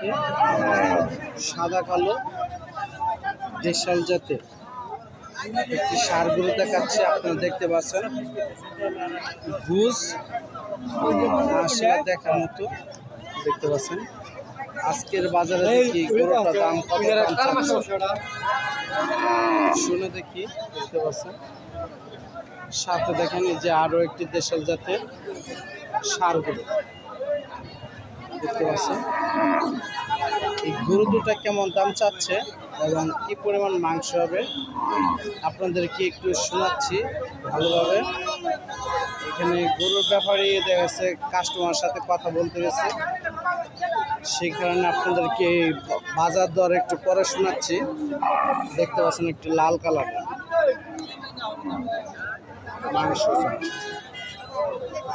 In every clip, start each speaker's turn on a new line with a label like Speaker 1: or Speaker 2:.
Speaker 1: জাতের সাদা কালো দেশাল জাতের একটি ষাঁড় গরু দেখাচ্ছে। আপনারা দেখতে পাচ্ছেন গুজ আসলে দেখার মতো দেখতে পাচ্ছেন। আজকের বাজারে দেখি গরুটার দাম কত শুনে দেখি দেখতে পাচ্ছেন। সাথে দেখেন যে আরো একটি দেশাল জাতের ষাঁড় গরু দেখতে পাচ্ছেন। এই গরু দুটা কেমন দাম চাচ্ছে এবং কি পরিমাণ মাংস হবে আপনাদেরকে একটু শোনাচ্ছি ভালোভাবে। এখানে গরুর ব্যাপারে দেখা যাচ্ছে কাস্টমার সাথে কথা বলতে গেছে, সেই কারণে আপনাদেরকে বাজার দর একটু পরে শোনাচ্ছি। দেখতে পাচ্ছেন একটু লাল কালারের মাংস।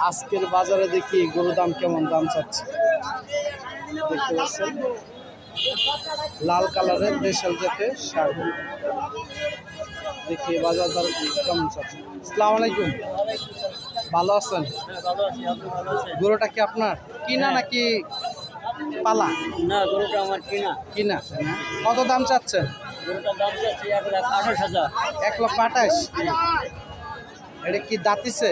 Speaker 1: আজকের বাজারে দেখি গরুর দাম কেমন দাম চাচ্ছে দেখতে পাচ্ছেন। লাল কালারের দেশাল জাতের ষাঁড় গরু দেখি বাজার দর কেমন চাচ্ছে। আসসালামু আলাইকুম, ভালো আছেন? গরুটা কি আপনার কিনা নাকি পালা?
Speaker 2: না, গরুটা আমার কিনা।
Speaker 1: কিনা। কত দাম চাচ্ছেন?
Speaker 2: গরুটার দাম চাচ্ছি 1,28,000।
Speaker 1: 1,28,000। এটা কি দাঁতিছে?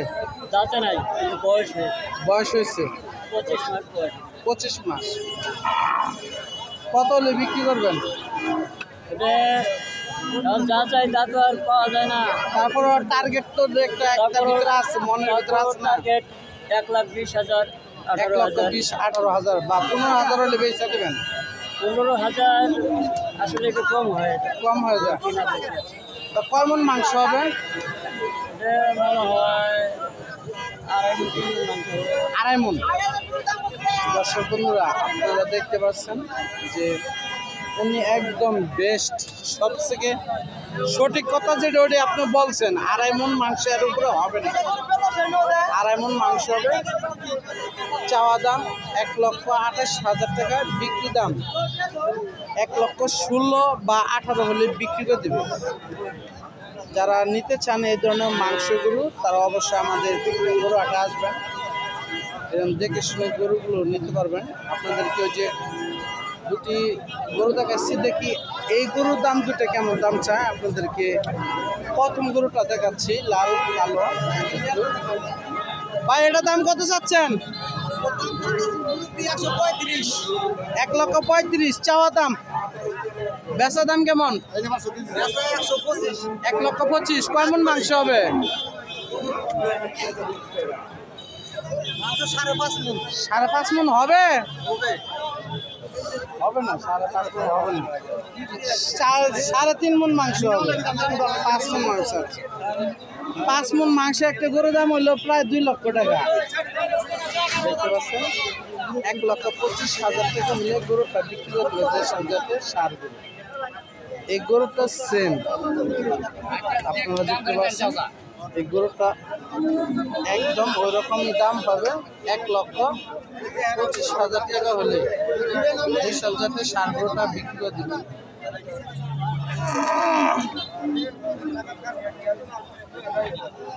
Speaker 2: দাঁতে নাই, কিন্তু বয়স হয়েছে।
Speaker 1: বয়স হয়েছে
Speaker 2: 25 মাস বয়স।
Speaker 1: 25 মাস। কত হলে বিক্রি করবেন?
Speaker 2: এটা এখন যা চাই তা তো আর পাওয়া যায় না।
Speaker 1: তারপর টার্গেট তো একটা ভিতরে আছে, মনের ভিতরে আছে না?
Speaker 2: টার্গেট 1,20,000, 18,000।
Speaker 1: 1,18,000 বা 15,000 হলে বেচা দেবেন?
Speaker 2: 15,000 আসলে একটু কম হয়।
Speaker 1: কম হয়ে যায়। তা কয় মণ মাংস হবে?
Speaker 2: এটা মনে হয়
Speaker 1: 2.5 মণ। দর্শক বন্ধুরা আপনারা দেখতে পাচ্ছেন যে উনি একদম বেস্ট, সবথেকে সঠিক কথা যেটা ওটা আপনি বলছেন। 2.5 মণ মাংস এর উপরে হবে না। 2.5 মণ মাংস হবে। চাওয়া দাম 1,28,000 টাকা, বিক্রি দাম 1,16,000 বা 18 হলে বিক্রি করে দেবে। যারা নিতে চান এই ধরনের মাংসগুলো তারা অবশ্যই আমাদের বিক্রি গরু হাটে আসবেন, এরকম দেখে শুনে গরুগুলো নিতে পারবেন। আপনাদেরকে ওই যে দুটি গরু দেখাচ্ছি, দেখি এই গরুর দাম দুটো কেমন দাম চায় আপনাদেরকে। প্রথম গরুটা দেখাচ্ছি লাল কালো। ভাই এটা দাম কত চাচ্ছেন? 1,35,000 চাওয়া দাম। বেচা দাম কেমন? 1,25,000। কয় মণ মাংস হবে? 5.5 মণ হবে? হবে না, 5.5 মণ হবে না। 3.5 মণ মাংস হবে। 5 মণ মাংস আছে। 5 মণ মাংস একটা গরুর দাম হইলো প্রায় 2 লক্ষ টাকা। দেখতে পাচ্ছেন 1,25,000 টাকা হলে গরুটা বিক্রি করতে দেশাল জাতের ষাঁড় গরু। এই গরুটা সেম আপনারা দেখতে পাচ্ছেন। এই গরুটা একদম ওই রকমই দাম পাবে। 1,25,000 টাকা হলে দেশাল জাতের ষাঁড় গরুটা বিক্রি করে দেবে।